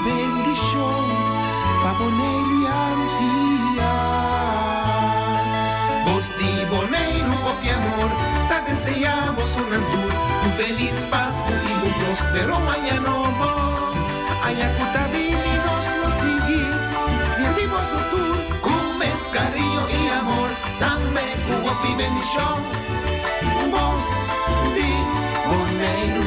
bendición pa' poner día. Vos di boneiro con mi amor, te deseamos un feliz Pascua y un próspero mañana. Ayacuta vininos nos seguir, servimos su tour, comes cariño y amor, dame cubo y bendición. Vos di boneiro.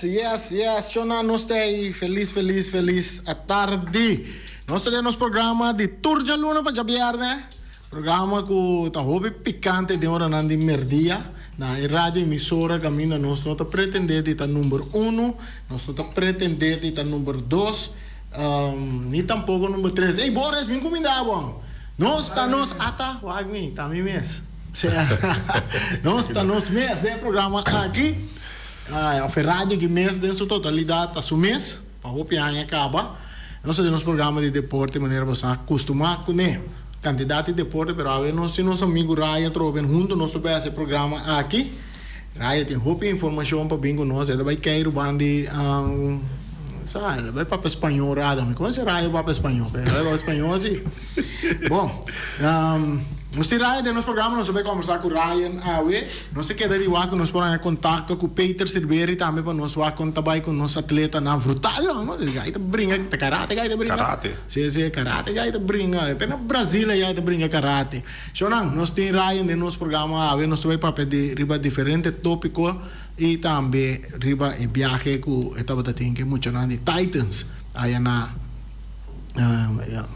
Yes. Shona, nós estamos feliz à tarde. Nós temos programa de Turja Luna para jabiar, né? Programa com tá hobby picante de hora nandi merdia. Na rádio emissora caminho nós não tá pretender de tá número 1, nós não tá pretender de tá número 2, nem tampouco número 3. Ei, Boris, vem comida bom. Nós tá nós ata, wagmi, tá mi mes. Nós tá nós mes, né? Programa aqui. A Ferrari que mês de sua totalidade a seu mês para o piano acaba nós temos programa de deporte de maneira bastante acostumada com né quantidade de deporte pero a ver nós temos amigo Ryan trobem junto nós temos esse programa aqui Ryan tem roupa informação para bingo nós ele vai cair o bandi sabe vai para espanhol Ryan me conhece Ryan para espanhol vai para espanhol assim bom nós temos Ryan no programa, nós vamos conversar com o Ryan nós queremos ir com nós para contato com o Peter Silveri também para nós contar com nosso atleta na brutal, não? Ele tá brinca karate, Sim, karate, ele brinca, até no Brasil ele brinca karate. Então, nós temos Ryan no nosso programa, nós vamos para pedir riba diferente tópico e também riba e viagem com estava que muito de Titans aí na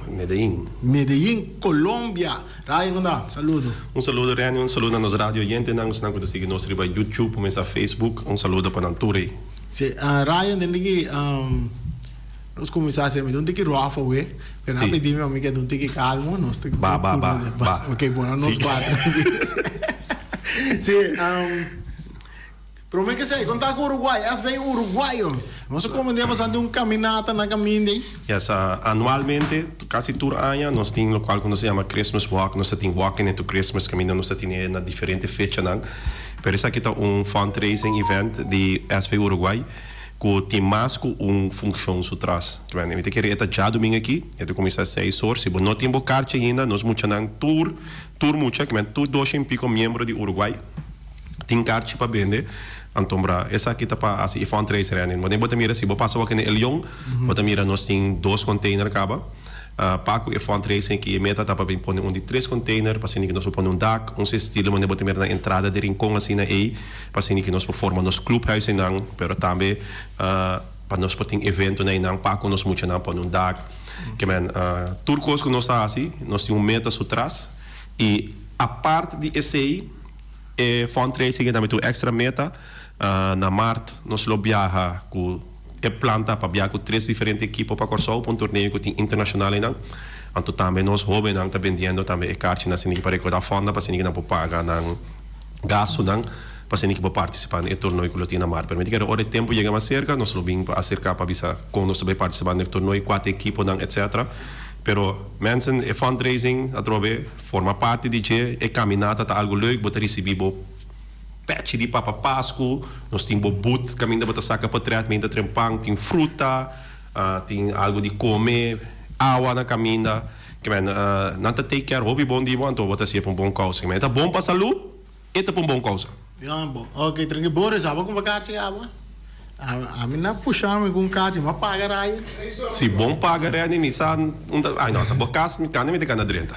Medellín, Colômbia. Ryan, onda, saludo. Saludo, Ryan, saludo a nos radio oyentes, nós não conseguir nos riba YouTube, começa Facebook, saludo para Nanture. Se Ryan, dentro nós começamos a onde que Rafa, pero não pedimos a mim que onde que calmo, nós tem ba. Ok, bom, nós quatro. Sim, pero me que sei, contar com o Uruguai, as vem uruguaio. Nós comandamos ante caminata na caminho. Yes, anualmente, quase todo ano, nós temos o qual se chama Christmas Walk, nós temos Walking into Christmas, caminho nós temos na diferente fecha, não. Pero isso aqui é fundraising event de SV Uruguai, que tem mais que função por trás. Eu te queria já domingo aqui, eu começar às 6 horas, se não tem bocarte ainda, nós muito não tour muito, que é tudo 2 e pico membros de Uruguai. Tem carte para vender. Antombra, essa aqui tá para assim fundraiser renin. Mas nem bota mira se bopa só que no Elion, bota mira nós tem 2 container caba. Paco e fundraising que meta tá para pôr de 3 container, para assim que nós pôr dak, estilo mas nem bota mira na entrada de rincão assim na aí, para assim que nós formar nos clubhuis em nang, pero também para nós poder evento na nang Paco nós muito na pôr dak. Que man, turcos que nós tá assim, nós tem meta atrás e a parte de esse aí fundraising que também tem extra meta na Marte nós lo viaja com planta para viajar com 3 diferentes equipos para Corsol para torneio que tem internacional não então também nós jovens não tá vendendo também cartas na cena para recordar fonda para cena não pode pagar não gasto não para cena que pode participar no torneio que lo tem na Marte permite que hora tempo chega mais cerca nós lo vim para acercar para visa com nós vai participar no torneio 4 equipos não etc. Pero mensen e fundraising atrobe forma parte di je e caminata ta algo leuk bota recebibo patch di papa Pasco nós timbo boot caminda bota saca para trás minda trempang tem fruta tem algo de comer água na caminda que men nanta take care hobby bom di bom to bota se para bom causa que men tá bom para saúde e tá para bom causa bom ok tranquilo Boris aba com vacação aba a mim não puxamos com cartão mas paga aí se bom paga é nem san ai não tá bocas me cana me de cana drenta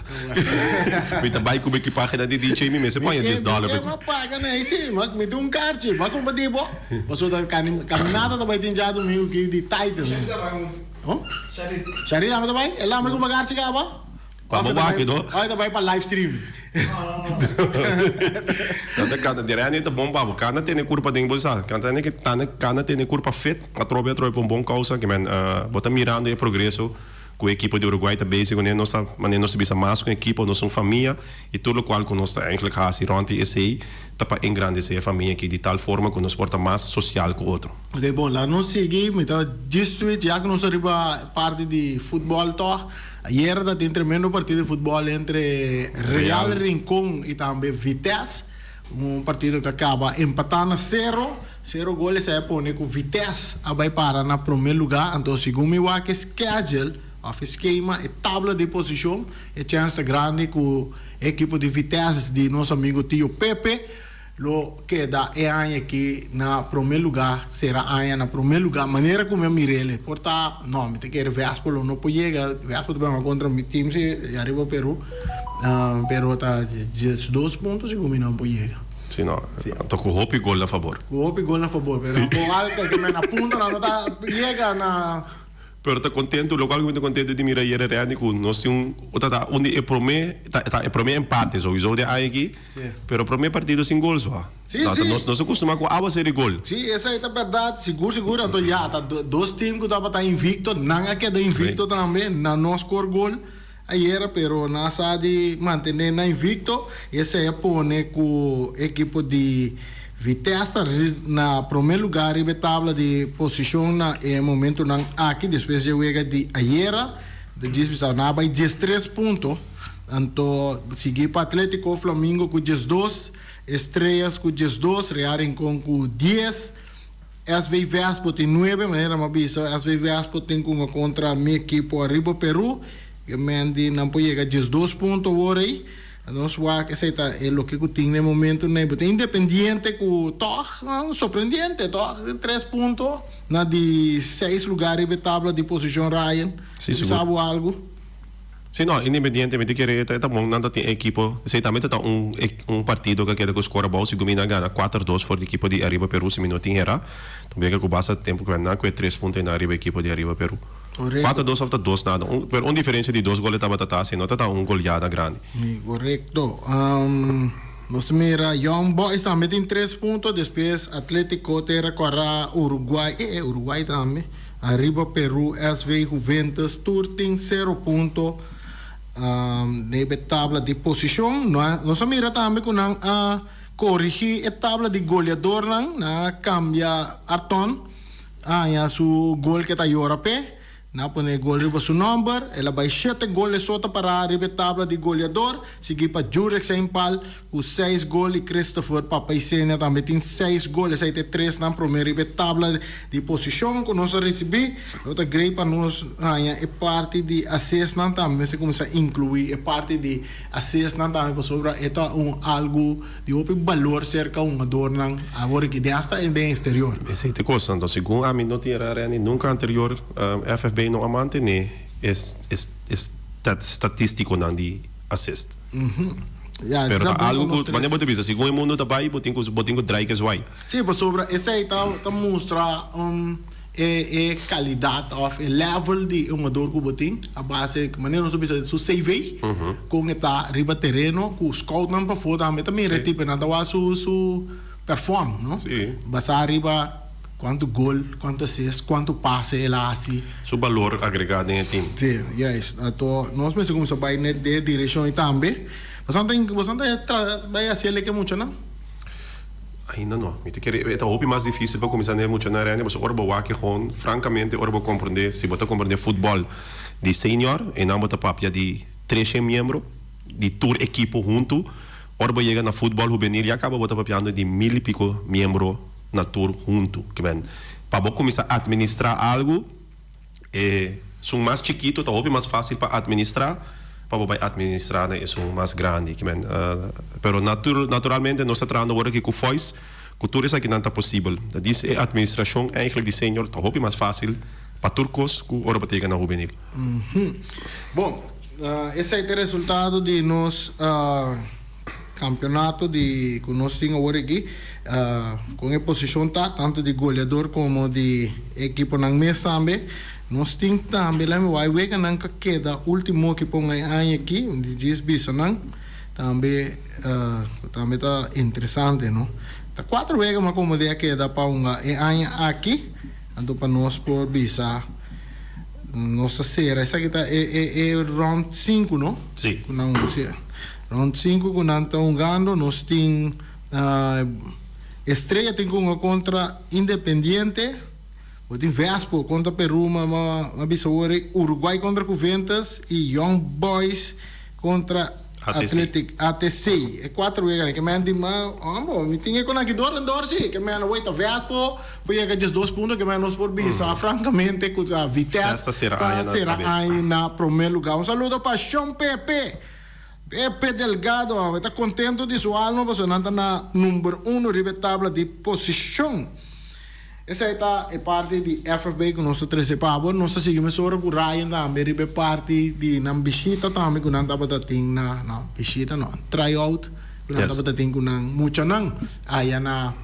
me também com equipagem da DJ me se põe $10 mas paga né sim mas me deu cartão mas como de bo passou da caminhada também tem já do meu que de Titan oh Shari dá também ela me com vacação aba Vamos lá aqui, não? Aí também para live stream. Então, cada dia é bom babo. Cada tem curva de embolsar. Cada tem curva fit. A trobe para um bom causa que man bota mirando o progresso com a equipe de Uruguai também se quando nós nós bisa mais com a equipe nós somos família e tudo o qual que nós eigenlijk hasi ronti esse tá para engrandecer a família aqui de tal forma que nós porta mais social com o outro. Ok, bom, lá nós seguimos, então, district, já que nós arriba parte de futebol, tó, ayer da tem tremendo partido de futebol entre Real Rincón e também Vitesse, partido que acaba empatando 0 goles, aí põe com Vitesse, vai para na primeiro lugar, então, segundo o que schedule, of esquema e tabla de posição, é chance grande com a equipe de Vitesse de nosso amigo tio Pepe, lo queda é aqui na primeiro lugar, será aí na primeiro lugar, maneira como eu mirei, porta, não, me tem que ir Véspolo, não pode chegar, Véspolo também contra o time, se arriba Peru, pero tá 12 pontos e como não pode chegar. Sim, não, tô com hope e gol a favor. Com hope e gol a favor, pero com alta que me na punta, não tá, chega na... Pero está contento, lo cual muito contente de mirar here real com nós onde é promê empate, sowieso de aí aqui, pero promê partido sem gols, va. Sim. Nós acostumamos com a série gol. Sim, essa é a verdade, seguro, então já tá dois times que tava tá invicto, não é que é invicto também, não score gol. Ayer, pero nasa de manter na invicto, essa é pone com equipe de Vitesse na primeiro lugar e tabla de posição na momento não aqui depois de chega de ayer de disputar na vai 13 pontos então seguir para Atlético Flamengo com 12 Estrelas com 12 Real Rincón com 10 SV Vespo tem 9 maneira mais bisa SV Vespo tem com contra minha equipe arriba Peru que mendi não pode chegar 12 pontos agora aí nós vamos que seita é o que tem no momento né porque independente com toh surpreendente toh 3 pontos na de 6 lugares de tabla de posição Ryan sabe algo Sim, não, independentemente que está bom, não tem equipe, certamente está partido que quer que score bom, se gomina gana 4-2 for a equipe de Arriba Peru, se não tem era, também que basta tempo que não, que 3 pontos na Arriba equipe de Arriba Peru. 4-2 ou 2 nada, uma diferença de 2 goles estava tá, se não está goleada grande. Correto. Nós mira, Young Boys também tem 3 pontos, depois Atlético terá corra Uruguai, Uruguai também. Arriba Peru, SV Juventus, Turting 0 pontos. Nebe tabla de posição, nós mira também com corrigir a tabla de goleador na cambia Arton, ya su gol que está Europe, na pone gol riba su number, ela vai 7 goles sota para riba tabla de goleador, seguir para Jurex sem pal, com 6 gols e Christopher Papaicena também tem 6 gols, aí tem 3 na primeira riba tabla de posição que nós recebemos, outra grei para nós, é parte de assist não também, você começa a incluir, é parte de assist não também, para sobre, é algo de outro valor cerca um jogador não, agora que desta é de exterior. Esse é coisa, então, segundo a mim não tinha nunca anterior, FFB não amante nem estatístico não de assist. Yeah, pero algo que mas bote bisa segundo o mundo também botinho dry que vai. Sim, por sobre esse aí tá mostra qualidade of level de jogador que botin a base que maneira nós bisa su CV com eta riba terreno com scout não para fora também tipo nada wa su perform, não? Sim. Basta arriba quanto gol, quanto assist, quanto passe ela assim. Su valor agregado em time. Sim, yes. Então, nós pensamos que vai net de direção e também. Bastante vai assim ele que muito, não? Ainda não. Me te querer, é o mais difícil para começar a muito na arena, mas orbo wake gewoon, francamente, orbo compreender, se botar compreender futebol de senior, e não botar papia de 3 membros, de tour equipo junto, orbo chega na futebol juvenil e acaba botar papia de 1000 e pico membros na tour junto, que bem. Para começar a administrar algo, são mais chiquito, tá mais fácil para administrar, para administrar né, são mais grande, que bem. Pero naturalmente nós estamos agora aqui com voice, com tudo isso aqui não está possível. Diz a administração eigenlijk de senior, tá mais fácil para turcos que ora batega na juvenil. Bom, esse é o resultado de nos campeonato de que nós temos agora aqui, com a posição tanto de goleador como de equipe na mesa também. Nós temos também, vai ver que não queda último que põe aí aqui, de 10 bisa não, também está interessante, não? Tá 4 vezes mas como de queda para aí aqui, então para nós por bisa nossa série, essa aqui tá é round 5, não? Sim. Não, round 5 com nós estamos jogando, nós temos Estrela tem uma contra Independiente, tem Vespo contra Peru, mas Uruguai contra Juventus e Young Boys contra ATC. É 4 vezes que me andi me tinha com aqui dor sim, que me anda oito Vespo, foi que just 2 pontos que me nos por bisa, francamente com a Vitesse será aí na primeiro lugar. Um saludo para Sean Pepe Delgado, está contente de sua alma, você não está na número 1 riba tabla de posição. Essa é parte de FFB que nós participamos. Nós seguimos agora com o Ryan também, riba parte de na visita também, que nós estamos na visita, não, tryout, que nós estamos tendo com muito não, aí na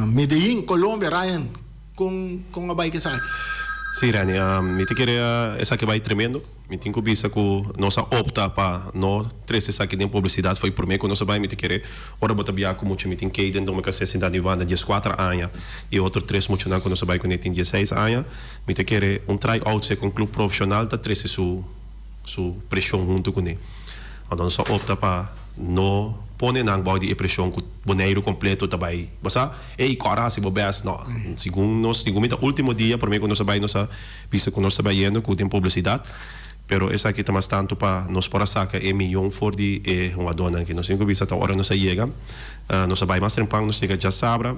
Medellín, Colômbia, Ryan, com a bike que sai. Sim, Rani, me te queria essa que vai tremendo. Me tenho que visa que nossa opta para não trazer essa aqui de publicidade foi por mim que nossa vai me te querer. Ora botar bia com muito me tem que dentro uma casa cidade de banda 14 anos e outro 3 muito não que nossa vai com tem 16 anos. Me te querer tryout com clube profissional tá trazer su pressão junto com ele. Então nossa opta para não pone nang body pressão com boneiro completo também. Basta cara se bobes não. Segundo o último dia por mim quando nós vai nossa visa com nossa baiano com tem publicidade. Pero essa aqui também tanto para nós para sacar milhão for de uma dona que nós temos visa tá hora nós chega. Nós vai mais tempão nós chega já sabra.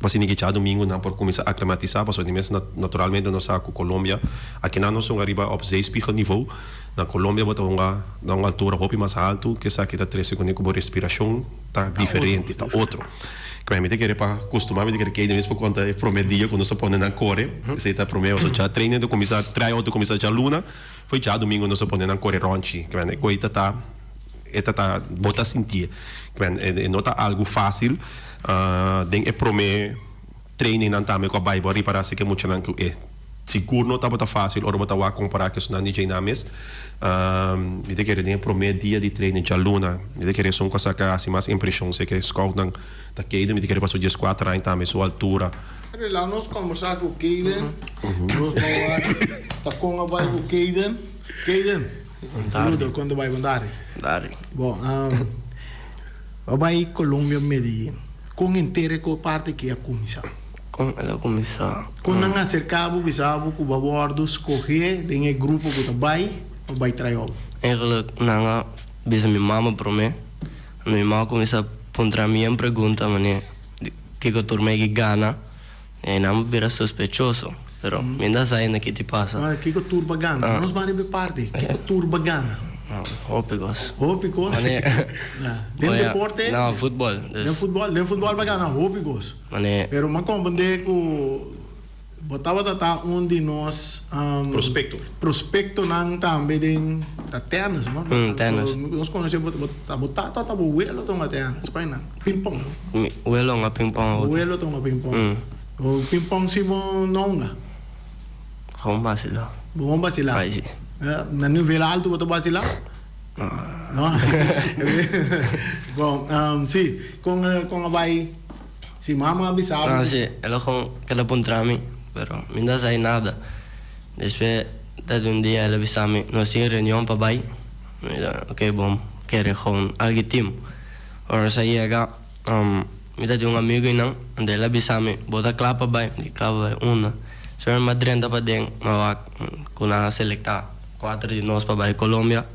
Mas ninguém já domingo não por começar a aclimatizar, mas naturalmente nós saco Colômbia. Aqui não nós somos arriba ao 6 pico nível. Na Colômbia bota uma altura hopi mais alto, que essa aqui tá 3 segundos com respiração tá diferente, tá outro. Que me querer para acostumar, me querer que ainda mesmo quando é primeiro dia quando se põe na core, esse tá primeiro já treino do começar tryout do começar já luna, foi já domingo nós se põe na core ronchi, que me coita tá bota sentir, que me não tá algo fácil, den é primeiro treino não tá me com a Bible para se que muito não que seguro não está fácil, ora botar comparar que isso não é dinamis. Me te querer nem primeiro dia de treino de aluna, me te querer só com essa assim mais impressão, sei que escola não tá queida, me te querer passar 14 anos também sua altura. Lá nós conversar com o Keiden, tá com a vai com o Keiden, saludo quando vai andar. Bom, vai Colômbia Medellín, com inteira com parte que é comissão. Como ela começar? Quando nga cercabo, bisabo, ku babordos, correr, tem grupo que vai traio. Eigenlijk, nanga, bisa minha mama para mim. Minha mama começa a pontar minha pergunta, mané, que eu turma que gana, e não vira suspeitoso. Pero, ainda sai na que te passa. Mas que turba gana? Nós vamos ver parte. Que turba gana? Hópicos. Hópicos? Dentro deporte? Não, futebol. Dentro futebol vai ganhar hópicos. Mané, Pero mas como que botava tata de nós prospecto nang também tem tenis, mano. Tenis. Nós conhecemos botar tata o uelo toma tenis, pai não. Ping pong. o elo nga ping pong. O uelo toma ping pong. O ping pong si mo nonga. Como sila? Bomba sila. Aí sim. Na nível alto botar sila? Não. Bom, sim, com a vai si mama avisava. Ah, sim, ela com aquela pontrami, pero ainda sai nada. Depois, de dia ela avisava-me, nós tínhamos reunião para vai. Ok, bom, quero com alguém time. Ora sai chega, me dá um amigo e não, onde ela avisava-me, bota clapa vai, uma. Se eu me drenda para dentro, mas com a selectar 4 de nós para vai Colômbia.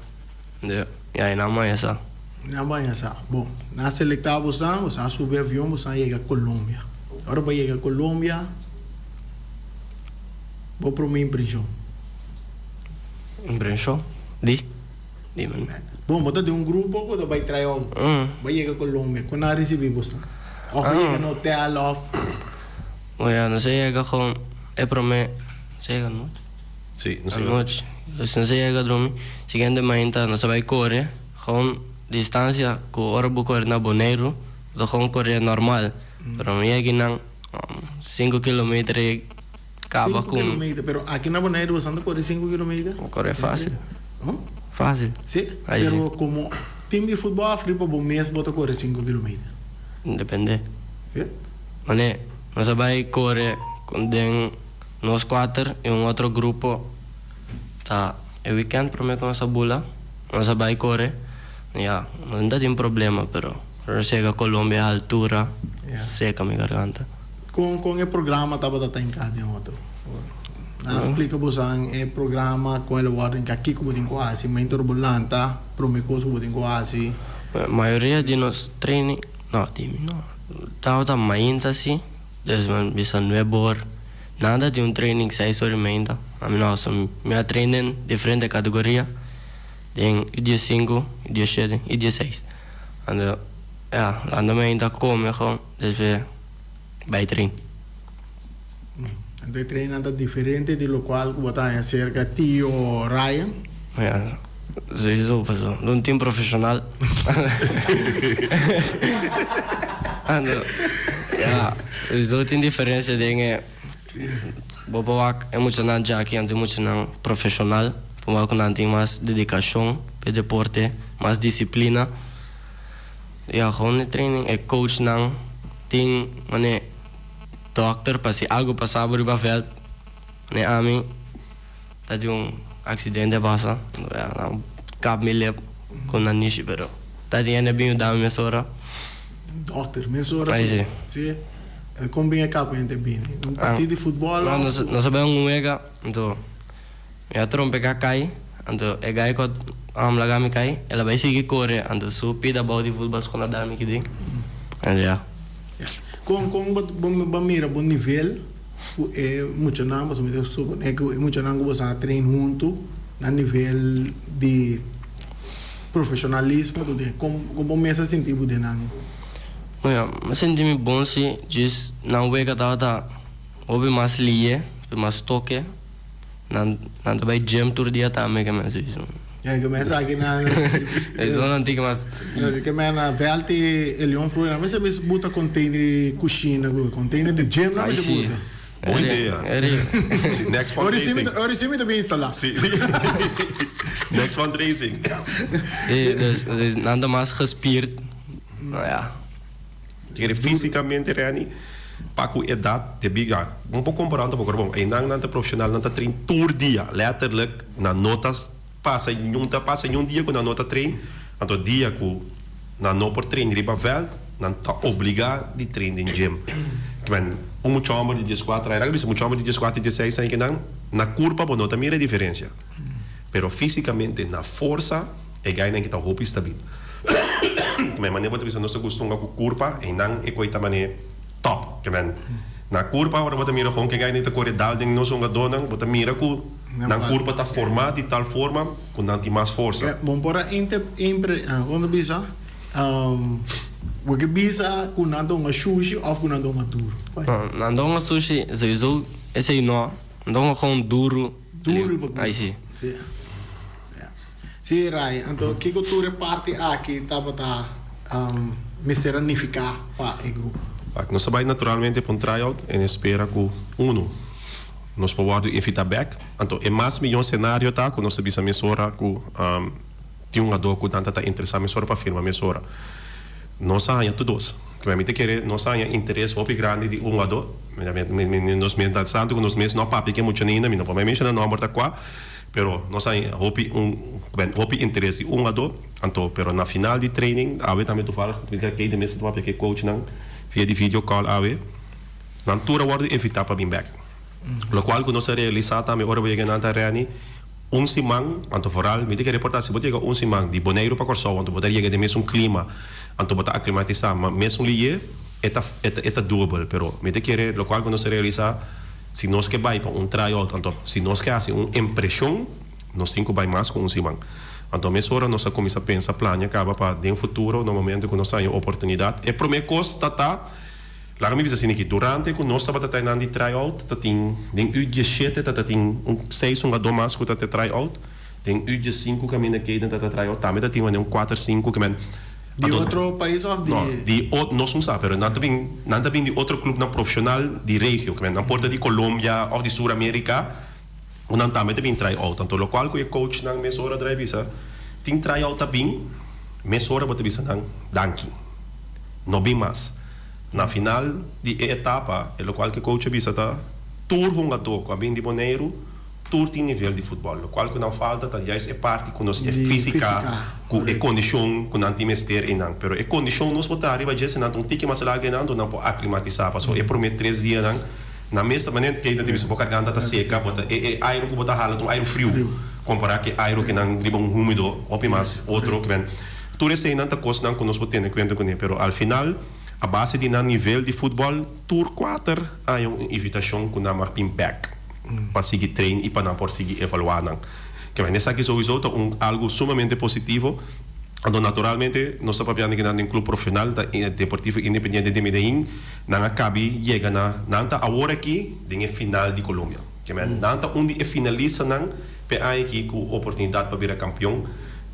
E aí não mais essa. Não vai essa. Bom, na selectar você subir avião, você chega a Colômbia. Agora vai chegar a Colômbia, vou para uma impressão. Impressão? Di, mano. Bom, você tem grupo que vai trair, vai chegar a Colômbia. Quando a receber você? Ou vai chegar no hotel, Olha, não sei chega com é para mim, chega não? Sim, não sei. Noite. Se não chega a dormir, seguinte manhã nós vai correr com distância que hora vou correr na Boneiro, do com correr normal. Para mim é que não 5 km acaba com. 5 km, pero aqui na Boneiro você anda correr 5 km? Correr fácil. Fácil. Sim, aí pero como time de futebol africano, bom mês bota correr 5 km. Depende. Sim? Mas nós vai correr com nós 4 e outro grupo. Tá, é weekend para mim com essa bula, nós vai correr, não tem problema, pero chega a Colômbia a altura, seca minha garganta. Com o programa estava da em cada outro. Explica você o programa com ele guarda que aqui como tem quase, mas turbulenta, promete como tem quase. A maioria de nós treino, não, tá mais assim, desde bisa 9 horas. Nada de training 6 horas e meia. A minha treino diferente categoria. Tem dia 5, dia 7 e dia 6. Anda ainda come com, depois vai treino. Então treino anda diferente de lo qual que botar em cerca de o Ryan. Isso pessoal, não tem profissional. Isso tem diferença de Bobawak é muito não já aqui ante muito não profissional, porque não tem mais dedicação para deporte, mais disciplina. E a gewoon training é coach não tem mané doctor para se algo passar por o veld, né a mim tá de acidente passa, não cap me lep com a niche pero tá de ainda bem o dá minha sora. Doctor, minha sora. Sim. Como bem é capaz de bem. Partido de futebol. Não sabemos um mega, então a trompa cai, então é gai que lagar me cai, ela vai seguir correr, então supi da bola de futebol quando a dar me que tem. Com mira bom nível, é muito não, mas muito não você treina junto na nível de profissionalismo, como mesa sentido de não. Mas senti-me bom se diz não é que tá houve mais lie, mais toque, não vai gym todo dia também que mais isso. Começa aqui na isso não tem mais que na velte ele foi, mas você bota container coxina, container de gym não você bota. Boa ideia. Next fundraising. Ora sim me bem instalar. Sim. Next fundraising. Nada mais respirar. Fisicamente, Rani, para a idade, te biga, um pouco comparando com o bom, ainda não é profissional, não está treino todo dia, letterlijk, na notas, passa em dia com a nota treino, então dia com na não por treino riba veld, não está obrigado de treino em gym. um chombo de 14 era um chombo de 14 16 aí que não na curva bom não também é diferença pero fisicamente na força é ganha que tá roupa estável mas maneira bota bisa nosso costume com curva e não é coisa maneira top que na curva agora bota mira com que ganha tá correr dal dentro nosso dona bota mira com na curva tá formada de tal forma com não tem mais força bom para quando bisa porque bisa kunando uma sushi ou kunando uma duro nando uma sushi sowieso esse aí não nando gewoon duro aí sim sim Rai então que cultura parte aqui tava me seranificar para o grupo nós vai naturalmente para um tryout e espera com nós podemos evitar back então é mais melhor cenário tá com nós bisa mesora com tem um ador que tanto tá interessado mesora para firma mesora nós há todos que me querer nós há interesse muito grande de um ador nós me dá santo com nós mesmos não papi que muito ainda não para mencionar não morta qua pero nós há hope interesse um ador então pero na final de training ave também tu fala que de mês tu papi que coach não via de video call ave na altura word evitar para bem back lo qual que nós realizar também ora vai ganhar na reani simang anto foral me quer reportar se botar simang de Bonaire para Corsol anto botar chega de mesmo clima anto botar aclimatizar mas mesmo lié eta double pero me quer lo qual quando se realiza se nós que vai para tryout anto se nós que hace impressão nós cinco vai mais com simang anto mesmo hora nós começa a pensar plano acaba para de futuro no momento que nós tem oportunidade e primeiro costa lá me diz assim que durante que nós estava tendo de tryout tem U17 tem 6 domas que tá tryout tem U5 caminha que ainda tá tryout também tem 4 5 que de outro país ou de não de nós não sabe mas não também de outro clube não profissional de região que na porta de Colômbia ou de Sul-América ou não também tryout então o qual que o coach não me sora drive tem tryout também me sora bota bisa não danke não bem mais na final de etapa é o qual que coach bisa tá tour jogador com a bem de Bonaire tour tem nível de futebol o qual que não falta tá já é parte que nós é física com é condição com não tem mester e não pero é condição nós botar arriba já se não tique mais lá que não pode aclimatizar passou é por 3 dias não na mesma maneira que ainda tem boca garganta tá seca bota é aero que botar hala um aero frio comparar que aero que não riba úmido ou mais outro que vem tudo isso ainda tá coisa não que nós podemos ter com ele pero al final a base de nível de futebol tour 4 há uma invitação com a back para seguir treino e para não por seguir evaluar que vai nessa que sowieso algo sumamente positivo então naturalmente nós estamos falando que em clube profissional deportivo independente de Medellín não acabe chega não tá agora aqui em final de Colômbia que não tá onde finaliza não pe aí aqui com oportunidade para virar campeão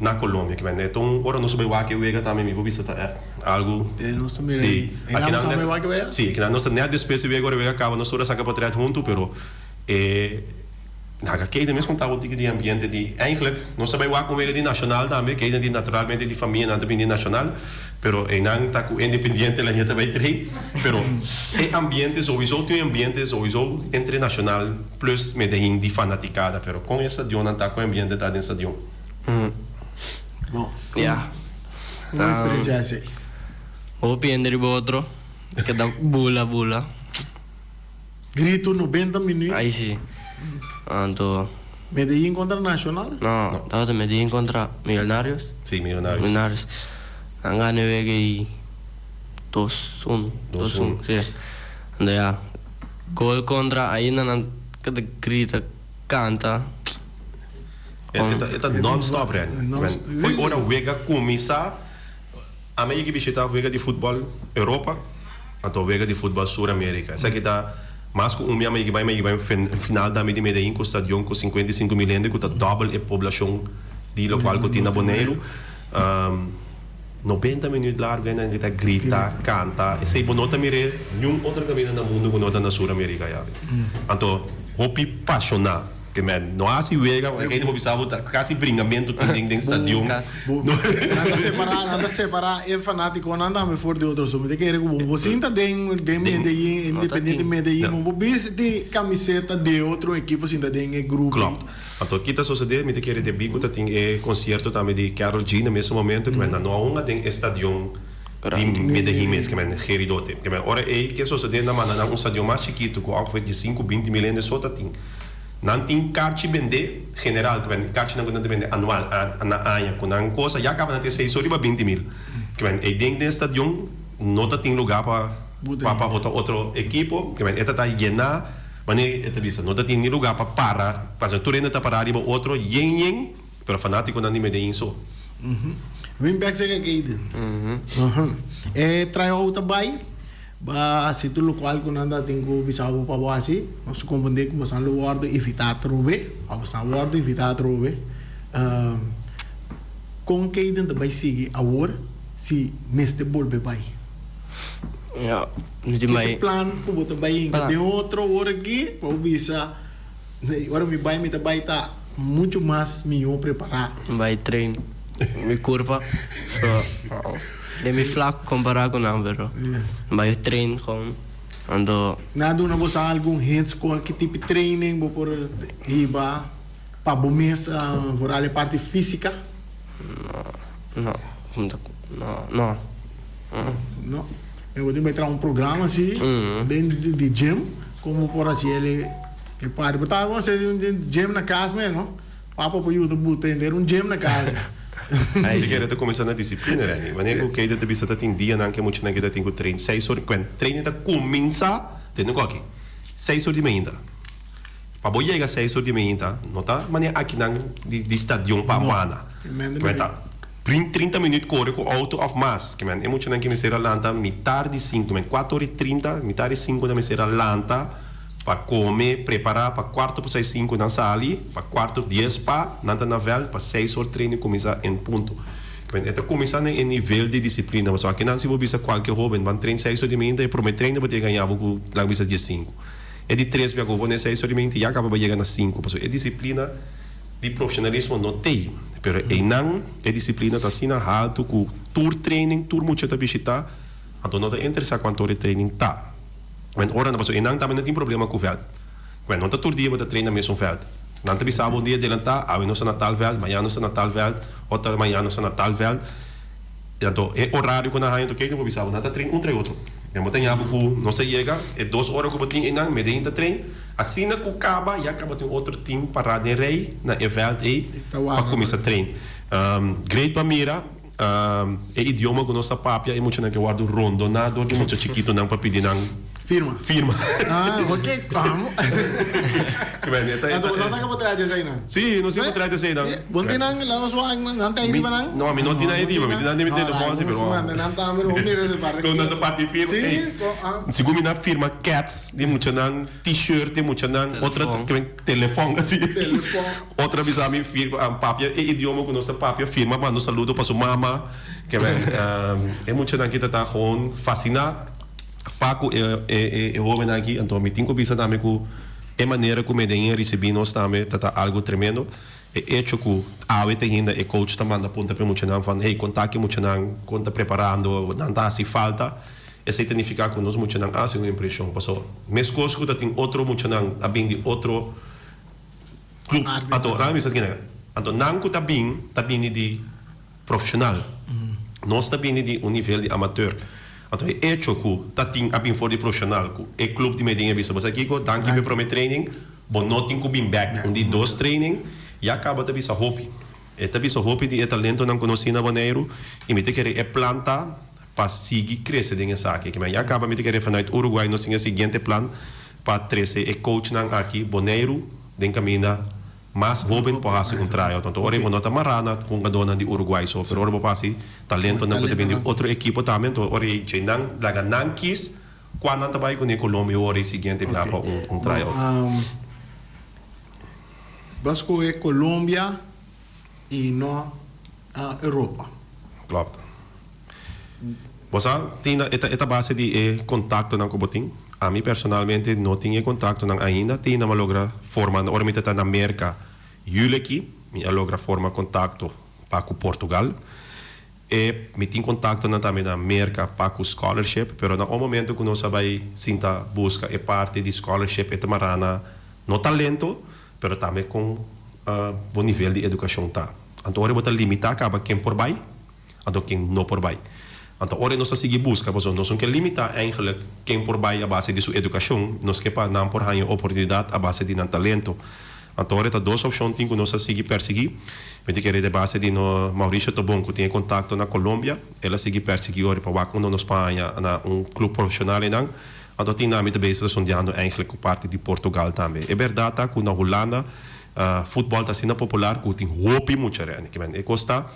na Colômbia que então agora nós sabemos que o Vega também me vou visitar algo sim aqui não sim que nós nem depois se agora Vega acaba nós só saca para trás junto pero na que mesmo contava um tipo de ambiente de eigenlijk nós sabemos que o Vega de nacional também que é naturalmente de família não também de nacional pero não tá com independente lá já também três pero é ambiente sowieso tem ambiente sowieso entre nacional plus Medellín de fanaticada pero com essa dion não tá com ambiente tá dentro dion bom yeah uma experiência assim o piender outro que dá bula grito 90 minutos aí sim então Medellín contra Nacional não estava de Medellín contra Millonarios sim Millonarios ang ganho aí 2-1 sim então gol contra aí não cada grita canta é non-stop foi hora o Vega começar a meio que visitar o Vega de futebol Europa até o Vega de futebol Sul-América essa aqui tá mas com minha amiga vai final da Medellín com o estádio com 55 mil gente com a double a população de local que tem na Bonaire 90 minutos largo ainda grita grita canta e sei bonota mire nenhum outro caminho no mundo que nota na Sul-América já então hopi apaixonado que não há se Vega que ainda vou pensar quase brincamento tem dentro estádio nada separar é fanático não anda me for de outro som de que vou sinta de Medellín independente de Medellín vou ver de camiseta de outro equipe sinta de grupo então aqui está sucedendo me te querer de bico tem concerto também de Karol G no mesmo momento que não há uma tem estádio di Medellín, que men Geridote. Que men ora que só se dentro na mana um stadio mais chiquito com algo de 5-20 milhões de sota tem. Não tem carte vender general, que men carte não consegue vender anual na anha, com uma coisa já acaba de ter 6 horas para 20 mil. Que men dentro do estadio não tem lugar para outro equipo, que men está llena, mas esta visa não tem nem lugar para parar, para tu ainda está parar e outro yen, pero fanático não me tem isso. Vem back sa kakaiden. Try out bay. Ba situ lokal ko nanda tingko bisabo pa basi. Mas kumbende ko basan lugar do invitado robe. Abasan lugar do invitado robe. Kung kaiden da bay sige awor si neste bolbe bay. Ja, nu die Que mij. plan ko bota bay Plan. de outro hora aqui, pa bisa. Agora mi bay mi ta bay ta muito mais melhor preparado. Bij train. Mijn curva. So, de mi flaco comparar com não, pero. Bij train gewoon. Ando. Nada na bosa algum hints com que tipo de training bo por iba para bom mês por a parte física. No. No. Não. Eu vou ter um programa assim dentro de gym como por assim ele que para botar você um gym na casa mesmo. Papa para YouTube ter um gym na casa. Aí quero te começar na disciplina, né? Mas nem que ainda te bisa tá tem dia não que muito não que tem que treino 6 horas, quando treino tá começa, tem não aqui 6 horas de manhã. Para boa chegar 6 horas de manhã, não tá? Mas aqui não de estádio para mana. Mas tá 30 minutos corre com auto of mass, que é muito não que me será lanta, metade de 5, 4h30, metade de 5 da me será lanta. Para comer, preparar para quarto para 6:05 na sala, para quarto 10 para nada na vel, para 6 horas treino começar em ponto. Então começar em nível de disciplina, mas aqui não se vou bisa qualquer jovem, van treino 6 horas de manhã e prometer treino para ter ganhar algo lá bisa de 5. É de 3 para vou nesse 6 horas de manhã e acaba para chegar na 5, porque é disciplina de profissionalismo não tem, pero não é disciplina tá assim na alto com tour training, tour muito tá visitar, então não tá interessar quanto hora training tá. Want ora na pessoa não também não tem problema com o veld. Quando não tá todo dia para treinar mesmo veld. Não te bisa bom dia delantar, aí não se na tal veld, amanhã não se na tal veld, outra manhã não se na tal veld. Então é horário que na rainha do que não bisa, não tá treino treino outro. Eu tenho algo que não se chega, é 2 horas que eu tenho não, me dentro treino. Assim na que acaba, e acaba tem outro time para de rei na veld aí para começar a treino. Great para mira. É idioma que nossa papia é muito na que guardo rondo, nada de muito chiquito não para pedir não. Firma. Ok, vamos. Então você sabe que vou trazer isso aí, não? Sim, não sei o que trazer isso aí, não. Bom tem não, lá no swag, não tem idioma não? Não, a mim não tem idioma, me tem telefone, sim, pero não tá me rumir de barra. quando na parte firma, sim, segundo na firma Cats, de muito não t-shirt, de muito não, outra telefone assim. Outra vez a minha firma, papia é idioma que nossa papia firma, mas nos saludo para sua mama, que é muito não que tá com fascinar. Paco é jovem aqui, então me tenho que pensar também que é maneira que o Medellín recebemos também, tá algo tremendo. É hecho que a gente ainda é coach também na ponta para muito não, falando, hey, contato muito não, conta preparando, não tá se falta. Isso significa que nós muito não faz uma impressão, passou. Mesmo coisa que tem outro muito não, também de outro clube, então não é isso aqui, né? Então não que tá bem de profissional, nós tá bem de um nível de amateur. Então é hecho que tá tem a bem for de profissional, que é clube de Medellín bisa, mas aqui que danke para promet training, bom não tem que bem back, de 2 training e acaba de bisa hopi. É tá bisa hopi de talento não conheci na maneiro e me te querer é planta para seguir crescer nessa aqui, que me acaba me te querer fazer Uruguai no seguinte plan para crescer é coach não aqui boneiro den caminha mais jovem para fazer trial. Então, ora eu nota marana com a dona de Uruguai, só pero ora vou passar talento não que depende outro equipo também. Então, ora eu não laga não quis quando não trabalho com a Colômbia ora o seguinte para trial. Basco é Colômbia e não a Europa. Claro. Você tem esta base de contato não com botin? A mim personalmente não tinha contato não ainda, tinha uma logra forma, ora me está na América, julho aqui, me logra forma contato para com Portugal. E me tinha contato não também na América para com scholarship, pero no momento que nós vai sinta busca é parte de scholarship é tamarana no talento, pero também com bom nível de educação tá. Então ora botar limitar acaba quem por vai, então quem não por vai. Então, ora nós seguimos busca, porque nós não queremos limitar eigenlijk quem por baixo a base de sua educação, nós queremos não por ganhar oportunidade a base de talento. Então, ora duas opções que nós seguimos perseguir. Porque que de base de no Maurício Tobon, que tem contato na Colômbia, ela segue perseguir ora para quando na Espanha, na clube profissional não. Então, tem nome também se sonhando eigenlijk parte de Portugal também. É verdade que na Holanda futebol está sendo popular, que tem hopi muito gente, que é costa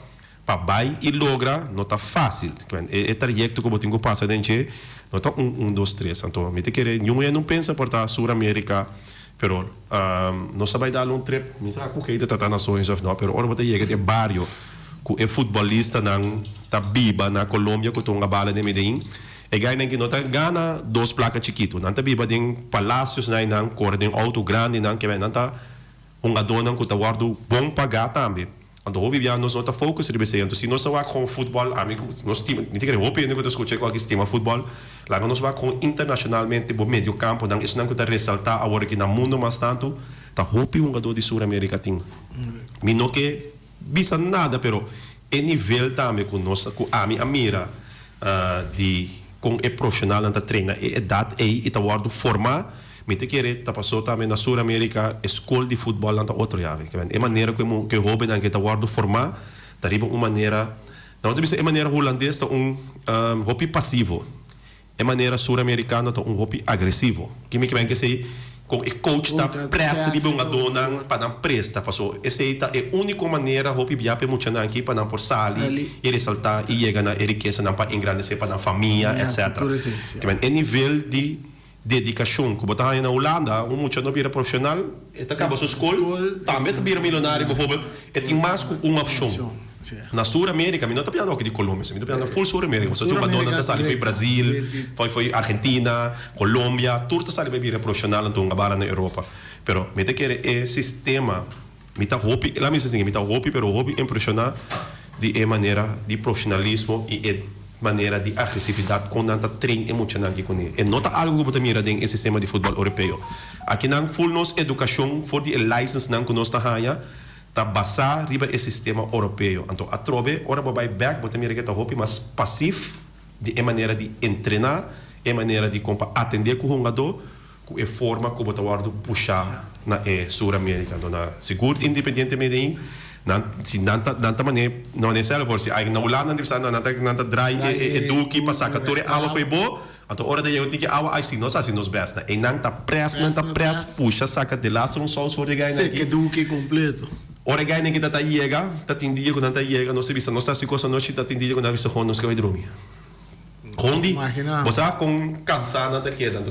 para vai e logra não está fácil, que é trajeto que eu tenho que passar dentro, não está 1, 2, 3. Então, me te querer, não pensa por estar Sul-América. Pero não sabe dar um trip, não sabe o que é das nações ou não, pero ora você chega de barrio, que é futebolista não tá biba na Colômbia, que tem uma bala de Medellín, e ganha que não tá gana 2 placas chiquito, não tá biba de palácios não, cor de auto grande não, que não tá dona que tá guardo bom pagar também. Então, o Viviano nós não está focus de você. Então, se nós vamos com futebol, amigos, nós temos, não tem que ouvir, não escutar qualquer sistema futebol, lá nós vamos com internacionalmente, no meio campo, então, isso não está ressaltar agora que no mundo mais tanto, está hopi jogador de Sul-América tem. Me não que bisa nada, pero é nível também com nós, com a mira de com é profissional na treina, é idade e está guardo formar. Me te querer, tá passou também na Sul-América, escola de futebol na outra jave. É maneira que o jovem que está guardo formar, tá riba uma maneira, não é maneira holandesa hobby passivo. É maneira sul-americana um hobby agressivo. Que me que sei com o coach tá pressa de uma dona para não presta, passou. Essa é a única maneira hobby viape muito na aqui para não por salir e ressaltar e chegar na riqueza não para engrandecer para a família, etc. É nível de dedicação que botar aí na Holanda, muito não vira profissional, acaba sua escola, também vira milionário, por e tem mais uma opção. Na Sul-América, não está pensando aqui de Colômbia, está pensando full Sul-América. Você tem uma dona que sai, foi Brasil, foi Argentina, Colômbia, tudo sai vai virar profissional, então agora na Europa. Pero me te quer é sistema, me tá hobby, lá me assim, me tá hobby, pero hobby impressionar de maneira de profissionalismo e maneira de agressividade com tanta treino emocional que com ele. E nota algo que você mira dentro do sistema de futebol europeu. Aqui não full nos educação for de license não que nós tá hanya, tá basar riba esse sistema europeu. Então a trobe ora vai back, você mira que tá hopi mas passivo de maneira de treinar, maneira de atender com o jogador, com a forma que você guarda puxar na Sul-América. Então na seguro independente Medellín se nanta maneira não é selvo se aí na Holanda não precisa nanta dry eduque para sacature água foi boa então hora de eu tenho que água aí se nós assim nos besta e nanta press puxa saca de lá são só os for de ganhar se que eduque completo ora ganhar que tá chega tá tendia quando tá chega não se vista não se coisa noite tá tendia quando vista com nós que vai dormir Rondi, você com cansada da queda,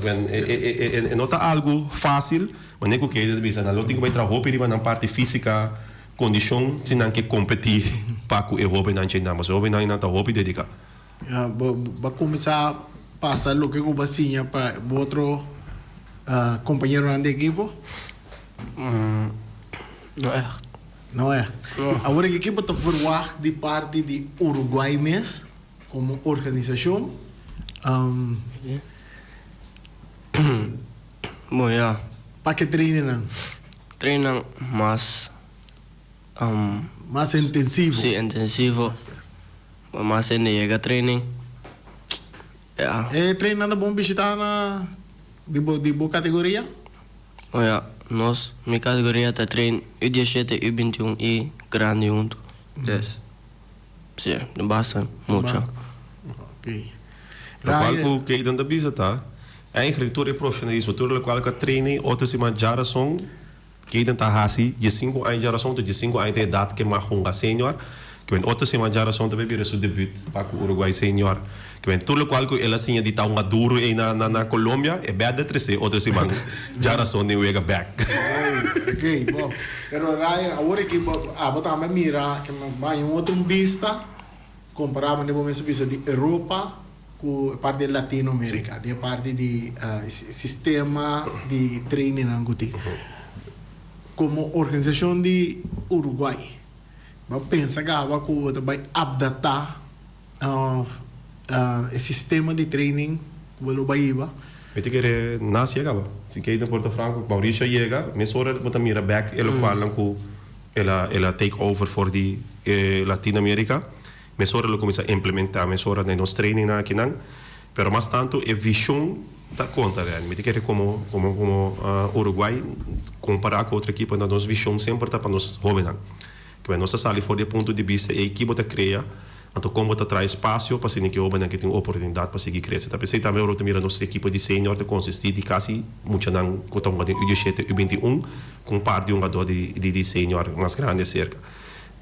não tá algo fácil, mas nem que ele diz, não tem que vai trabalhar na parte física condição se não que competir para que o jovem não tenha mas o jovem não está jovem dedicar vai começar a passar o que o sinha para outro companheiro de equipo não é agora a equipe está formada de parte de Uruguai mesmo como organização bom yeah. Para que treinam más intensivo. Sí, intensivo. Más en llega training. Yeah. Treinando bom visitar na de boa categoria? Oh ja, nós, minha categoria está trein U17, U21 e grande junto. Yes. Sim, basta muito. Ok. Qual que dan da bisa tá? Eigenlijk todo é profissionalismo, todo qual que treine outra se manjara são que dan tá hasi de 5 anos geração de 5 anos de idade que mais hunga senior que vem outra se manjara são também vira seu debut para o Uruguai senior que vem todo qual que ela assim de tá um duro aí na Colômbia é bad de 13 outra se man geração de wega back. Ok, bom. Pero Ryan, agora que botar a mira que vai um outro vista comparado com o vista de Europa com parte de Latinoamérica, de parte de sistema de training anguti. Como organização de Uruguai, vai pensar que vai adaptar o sistema de training do Bahia. Weet que nasce agora. Se quer ir em Porto Franco, Maurício chega, mas hora botar mira back, ela falam que ela take over for the Latinoamérica. mesura lo começa a implementar mesura na nos training aqui não, pero mas tanto é visão da conta real. Me quer como Uruguai comparar com outra equipe na nossa visão sempre tá para nós jovens. Que nós saímos fora do ponto de vista a equipe tá cria, então como tá traz espaço para que jovens que tem oportunidade para seguir crescer. Tá pensei também o mira nossa equipe de senior de consistir de quase muito não com um U17 U21 com parte de jogador de senior mais grande cerca.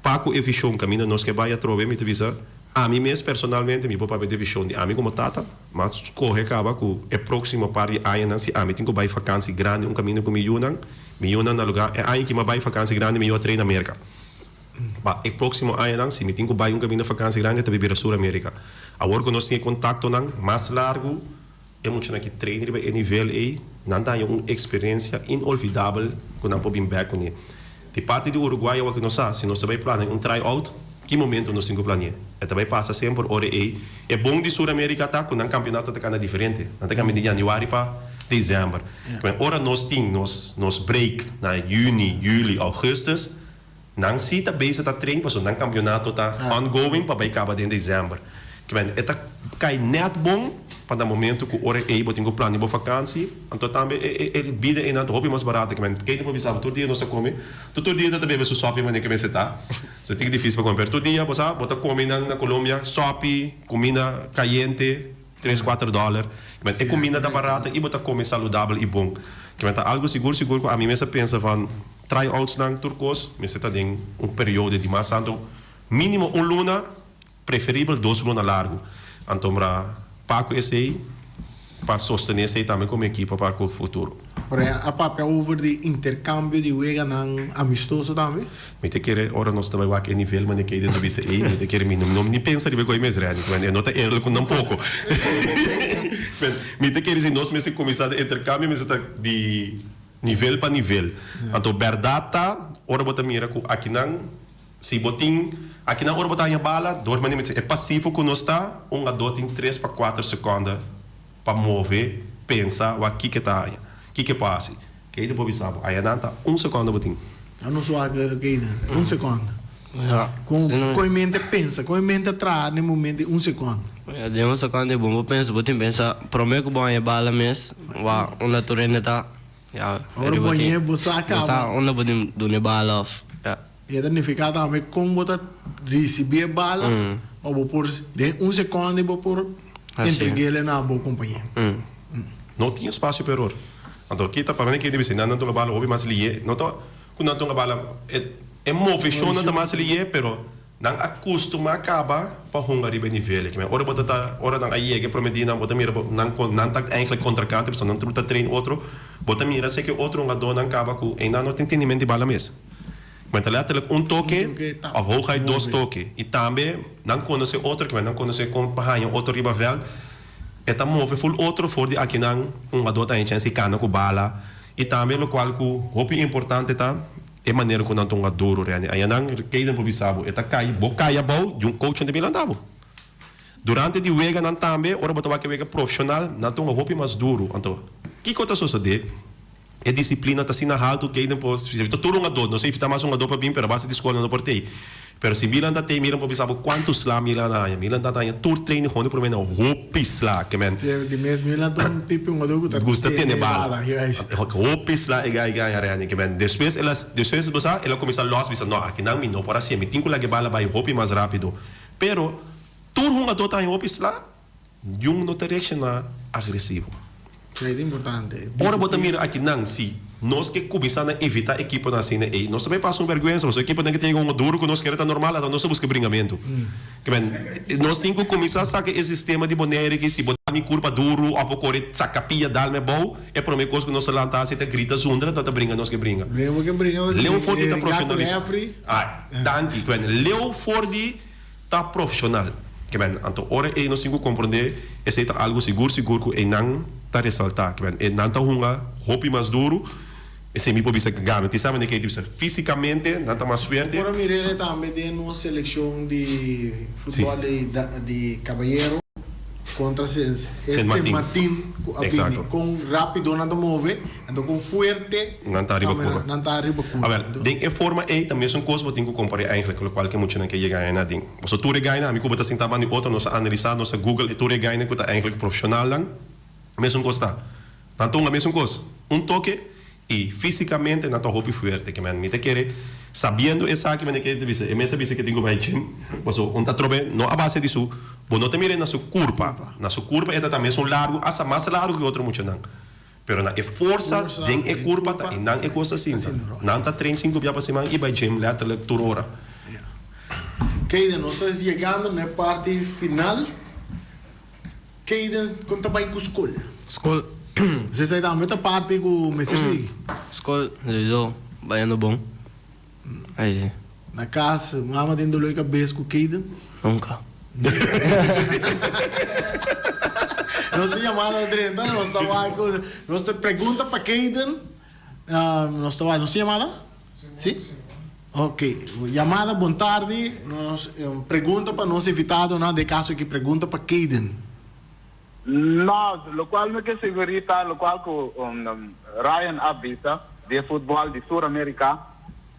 Paco e visão caminho nós que vai a trover me avisa a mim mesmo personalmente me papel de visão de a mim como tata mas corre acaba com é próximo par de ano se a mim tenho vai vacância grande caminho com milhão na lugar é aí que me vai vacância grande me eu treino na América. Ba é próximo ano se me tenho vai caminho de vacância grande te beber a Sul América. Agora que nós temos contato não mais largo é muito na que treino em nível aí não dá uma experiência inolvidável quando não podemos back com ele. De parte do Uruguai, o que nós fazemos, se nós também planejamos tryout, que momento nós temos que planear? E também passa sempre hora aí. É bom de Sul-América tá, quando um campeonato está diferente. Não tem de janeiro para dezembro. Ora nós temos nos break na junho, julho, agosto. Não se está bem está treino, porque o campeonato está ongoing para acabar em dezembro. Então cai net bom para o momento que hora aí eu tenho plano de vacância, então também ele vida é nada hobby mais barato que quem não sabe todo dia não se come, todo dia também você shopping mas nem que você tá, so tem difícil para comprar todo dia você bota come na Colômbia shopping comida caliente $3-4, mas é comida da barata e bota come saudável e bom, que vai algo seguro a mim mesmo pensa van tryouts na Turcos, mas está em período de mais tanto mínimo luna, preferível 2 lunas largo, então para Paco esse aí, para sostener esse aí também como equipa para o futuro. Porém, a papel over de intercâmbio de wega não amistoso também? Me te querer, ora nós também aqui nível, mas que ainda não vi se aí, me te querer não nem pensa de ver coisa mais grande, mas eu não te erro com um pouco. Me te querer se nós mesmo começar de intercâmbio, mas está de nível para nível. Então, verdade, ora bota mira com aqui não se botin aqui na hora botar a bala, dorme é passivo que nós está, adulto em 3 para 4 segundos para mover, pensar, o que está aí, o que passa, que aí depois sabe, aí não está 1 segundo botin. Eu não sou aquele que ainda, 1 segundo. Com a mente pensa, com a mente traz no momento de 1 segundo. De 1 segundo é bom, eu penso, pensa, prometo que bom é bala mesmo, uma turena está, agora bom é você acaba. Onde podemos dar bala off. E significa também como você receber bala, ou por de 1 segundo e por entregar na boa companhia. Não tinha espaço para erro. Então, kita para mim que deve ser, não tem bala, houve mais lié, não tô, quando não tem bala, é movição não mais lié, pero não acostuma acaba para hungar riba nível, que ora bota tá, ora não aí que prometi não bota mira não tá eigenlijk contracante, pessoa não truta trein outro, bota mira sei que outro jogador não acaba com ainda não tem entendimento de bala mesmo. Mas letterlijk toque, of hooguit 2 toques. E também, não conhece outro, que não conhece com pahanha, outro ribavel. E também move full outro for de aqui não, adota a chance cana com bala. E também, o qual o importante tá, é maneira que não tem duro, realmente. Aí não, que não pode saber, eta cai, bocaia bom, de coach de Milandabo. Durante de wega não também, ora botar que wega profissional, não tem roupa mais duro. Então, o que que está sucedendo? É disciplina tá sina alto que não pode se todo adulto não sei se tá mais adulto para vir para base de escola não portei pero se Milan tá tem Milan pode saber quantos lá Milan aí Milan tá aí tour treino quando por menos hopis lá que men de mesmo Milan tá tipo adulto tá gusta ter bala hopis lá ega reani que men depois ela começa a loss bisa não aqui não me não para assim me tinha que bala vai hopi mais rápido pero tour adulto aí hopis lá yung no direction agressivo. É importante. Ora bota mira aqui não se nós que começamos a evitar equipa na cena e nós também passamos vergonha, mas a equipa tem que ter duro que nós queremos normal, então nós buscamos bringamento. Nós temos que começar a sacar esse sistema de boneira que se botar em curva duro, a pouco saca pia dalme bom, é para mim coisa que nós lançar se grita zundra, então brinca nós que brinca. Leo Fordi tá profissional. Danke, Leo Fordi tá profissional. Então ora aí nós temos que compreender, esse é algo seguro que não tá ressaltar, que não tá roupa mais duro, esse me pode ser garantido, sabe que tipo fisicamente não tá mais forte. Agora Mirele também tem uma seleção de futebol de caballeiro, contra San Martín Exacto. com rápido não move, então com forte Não está arriba curva. não está arriba curva. A ver, den é forma é também são coisas que tem que comparar eigenlijk com qualquer muito não que chega aí na ding. Você tu regaina, amigo, bota sentar para outra, nós analisar, nós Google e tu regaina que tá eigenlijk profissional lang. Mesmo coisa. Tanto a mesma coisa. Toque e fisicamente não tá roupa forte que me te querer sabendo essa que me quer dizer. E me sabe que tenho vai gym, mas tá trobe não a base disso, bom não te mire na sua curva. Na sua curva é também um largo, asa mais largo que outro muito não. Pero na é força, den é curva tá e não é coisa assim. Não tá treino 5 dias para semana e vai gym lá até por hora. Keiden, nós estamos chegando na parte final. Keiden, conta bem com a escola. Escola. Você está dando muita parte com o Messi. Escola, eu vai indo bom. Aí, Na casa, mama tem dor de cabeça com o Keiden. nunca. Nós te chamamos a Drenta, nós estamos com... Nós te pergunta para Keiden. Nós estamos... Nós te chamada? Sim? Ok. Chamada, boa tarde. Nós pergunta para nós invitado, de caso que pergunta para Keiden. No, lo cual me que segurita, lo cual con Ryan Abisa, de fútbol de Sudamérica,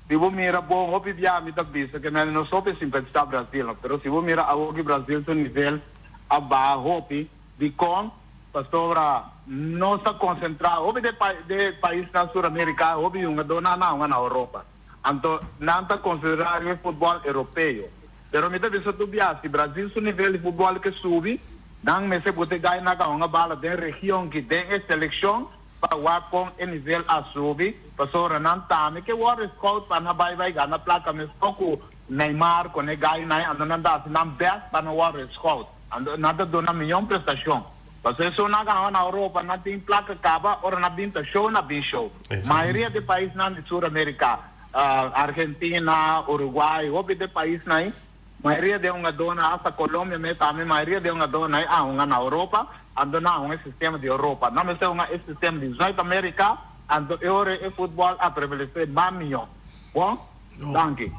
si vos mira, bom, hopi via mi tabisa, que no sope simpatizar Brasil, no? Pero si vos mira, algo que Brasil su nivel abajo, hopi, de con, pastora, no está concentrado, hopi de país na Sudamérica, hopi una dona na Europa. Anto, não está considerado o futebol europeu. Pero me tabisa tu via, si Brasil su nivel de futebol que sube, dan me se bote gai na uma bala de região que tem a seleção para o com o nível a subir para sobre não tame que o scout para na vai ganhar placa mas com Neymar com o gai na ando não dá se não best para o scout ando nada dona melhor prestação para isso na na Europa não tem placa acaba ou na binta show na bin show maioria de países na Sul-América Argentina Uruguai ou de país na maioria de uma dona essa Colômbia mas também maioria de uma dona uma na Europa ando na sistema de Europa não mas é um sistema de Sul-América ando é futebol a prevalecer mais melhor bom danke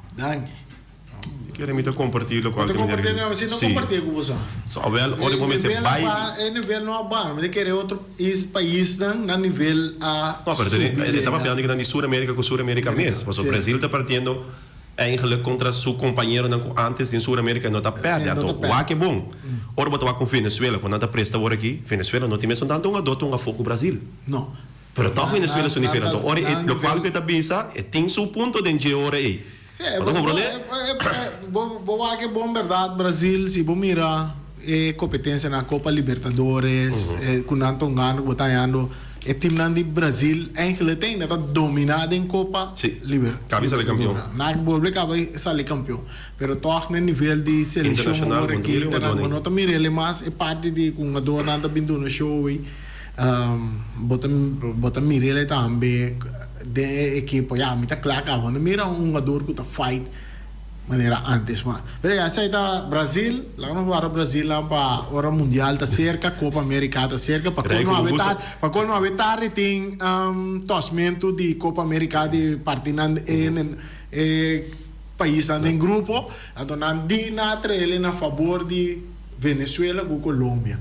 Quero me compartilhar com Você compartilha, mas não compartilha com você. Só well, olha como você vai. É nível não abano, mas querer outro país na nível a. Não, mas ele estava falando que na Sul-América com Sul-América mesmo. Mas o Brasil está partindo eigenlijk contra seu companheiro antes de Sul-América não está perto. Então, o que é bom. Ora, botar com Venezuela, quando está presta agora aqui, Venezuela não tem mesmo tanto um foco Brasil. Não. Pero tá Venezuela são diferentes. Então, ora, o qual que está pensa, tem seu ponto de hora aí. Boa que bom verdade Brasil se bom mira competência na Copa Libertadores com tanto ganho botando é time de Brasil eigenlijk tem está dominado em Copa Libertadores. Cabe ser campeão. Na bolsa cabe ser campeão. Pero toch no nível de seleção aqui não tá mira ele mais é parte de com a dona da bindo no show aí botam mira ele também de equipo ya mita claca quando mira jogador que tá fight maneira antes mas pero essa está Brasil lá no para Brasil lá para hora mundial tá cerca Copa América tá cerca para quando não habitar tem tosmento de Copa América de partindo em país em grupo então não dina trele na favor de Venezuela com Colômbia.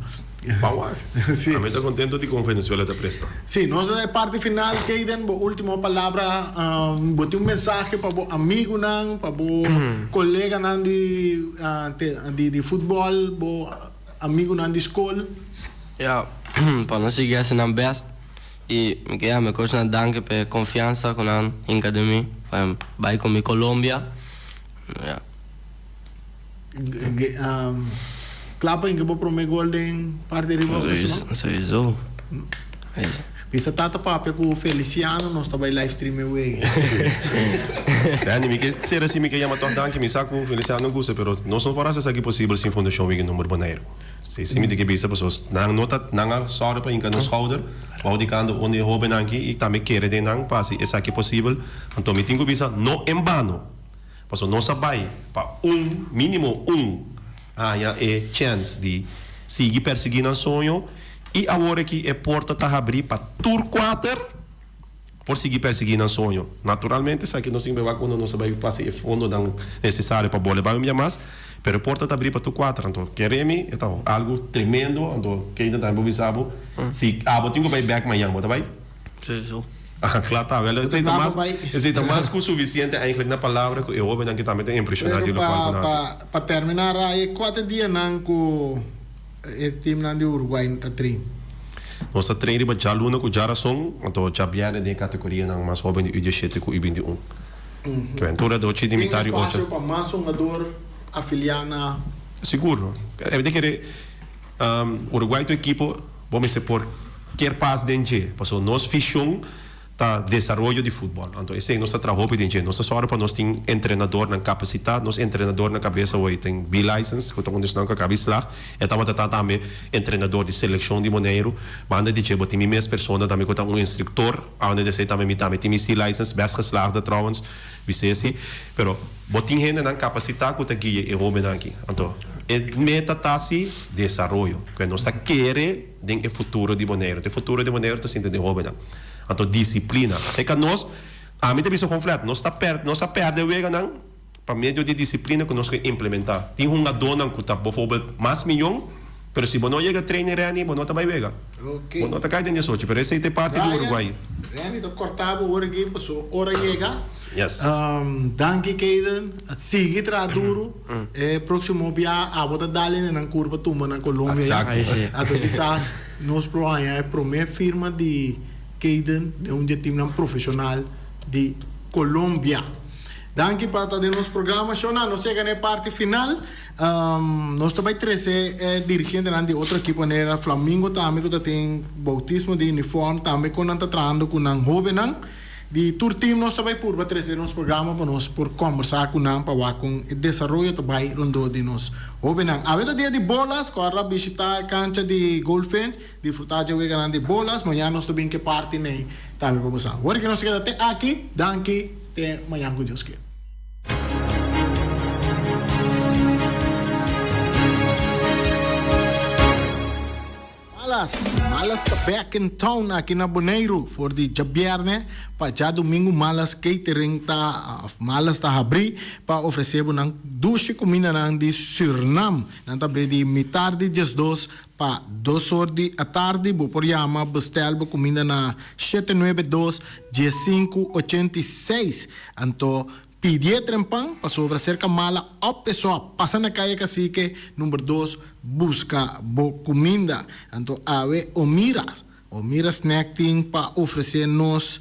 Bauer. Sí. A mí está contento de con Venezuela te presta. Sí, nós é parte final, Keiden, última palavra, bote um mensagem para o amigo nan, para o colega nan de futebol, o amigo nan de escola. Ja, para nós seguir assim best e me coach na danke per confiança com a academia, vai com mi Colômbia. Ja. Klapa que vou pro meu golden parte de rival sowieso. Pisa tata papi com Feliciano nós estava live stream away. Dani, me que ser assim me que chama tão danke me saco Feliciano gusta, pero não são para isso aqui possível sem fundação wing número boneiro. Se me de que bisa pessoas não nota não sorte para encanar schouder, ou de quando onde hoben aqui e também querer de não passe isso aqui possível. Então me tenho bisa no em vano. Passo não sabai para mínimo já é chance de seguir perseguindo o sonho e agora que é porta está abrir para tour 4 por seguir perseguindo o sonho. Naturalmente, isso aqui não se vai quando não se vai passar o fundo não necessário para bola vai mais, Pero porta tá abrir para tu 4, então queremos, então algo tremendo, então quem ainda tá improvisado, se botinho vai back amanhã, bota vai? Sim, sim. Claro, tá, ela tem mais que o suficiente eigenlijk na palavra que eu ouvi que também tem impressionante Pero lo qual conhece. para terminar, aí 4 dias não com o time de Uruguai tá trein. Nossa treino para já luna com já são, então já vier de categoria não mais jovem de U17 com U21. Que aventura do time militar hoje. Tem espaço para mais um jogador afiliar na. Seguro. É de que Uruguai tu equipo, vamos se por quer paz dentro, passou nós fichamos tá desenvolvimento de futebol. Então esse é nosso trabalho dentro. Nossa sorte para nós tem treinador na capacidade, nós treinador na cabeça hoje tem B-license, que estamos não com a cabeça lá. E estava também treinador de seleção de Monteiro, banda de chego tem minhas pessoas também que um instrutor, onde de também tem C-license, best geslaagde trouwens, vicesi, pero botin gente na capacidade que tá guia e homem aqui. Então meta tá se desenvolvimento, que nós tá querer o futuro de Monteiro. O futuro de Monteiro tá sendo de homem. Então, disciplina. É que nós, a mim também sou completo, nós está perdendo o ego, não? Para meio de disciplina que nós queremos implementar. Tem uma dona que está, por exemplo, mais milhão, mas se você não chega a treinar, você não está mais ego. Ok. Você não está caindo nisso, mas essa é parte do Uruguai. Rani, está cortado o hora aqui, passou hora chega. Yes. Danke, Kaden. Sigue duro. Próximo dia, a botar dali na curva tumba na Colômbia. Exacto. Então, quizás, nós provavelmente é a primeira firma de Kaden, de um time profissional de Colômbia. Danke para estar no nosso programa. Shona, nós chegamos na parte final. Nós também trazer dirigente de outra equipe, né? Flamengo também que tem bautismo de uniforme, também quando está trabalhando com um jovem. De tour team nós também por trazer nosso programa para nós por conversar com nós para com o desenvolvimento também rondo de nós. Jovem, a vez dia de bolas, corra visitar a cancha de golfe, disfrutar de jogar de bolas, amanhã nós também que parte nem também para você. Agora que nós chegamos até aqui, danke, até amanhã com Deus quer. Malas está back in town aqui na Bonaire for the Jabierne. Para já domingo Malas Catering tá Malas tá abrir para oferecer nang duche comida nang de Suriname. Nang abrir de tarde às 2 para 2 horas da tarde. Bo por yama bestel bo comida na 792 1586. Anto pedir trempang para oferecer mala a pessoa passa na calle cacique número 2 busca bo comida então ave Omira snack ting para oferecer nossa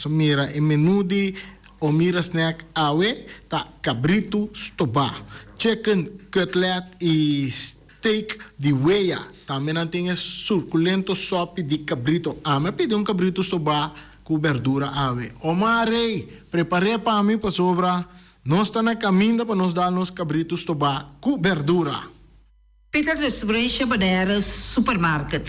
mira e menu de Omira snack ave tá cabrito stoba chicken cutlet e steak de weia também tem suculento sopa de cabrito me pedi cabrito stoba com verdura ave. Omarei, preparei para mim para sobra. Nós está na caminho para nos dar nos cabritos toba com verdura. Peter Distribution Bonaire Supermarket.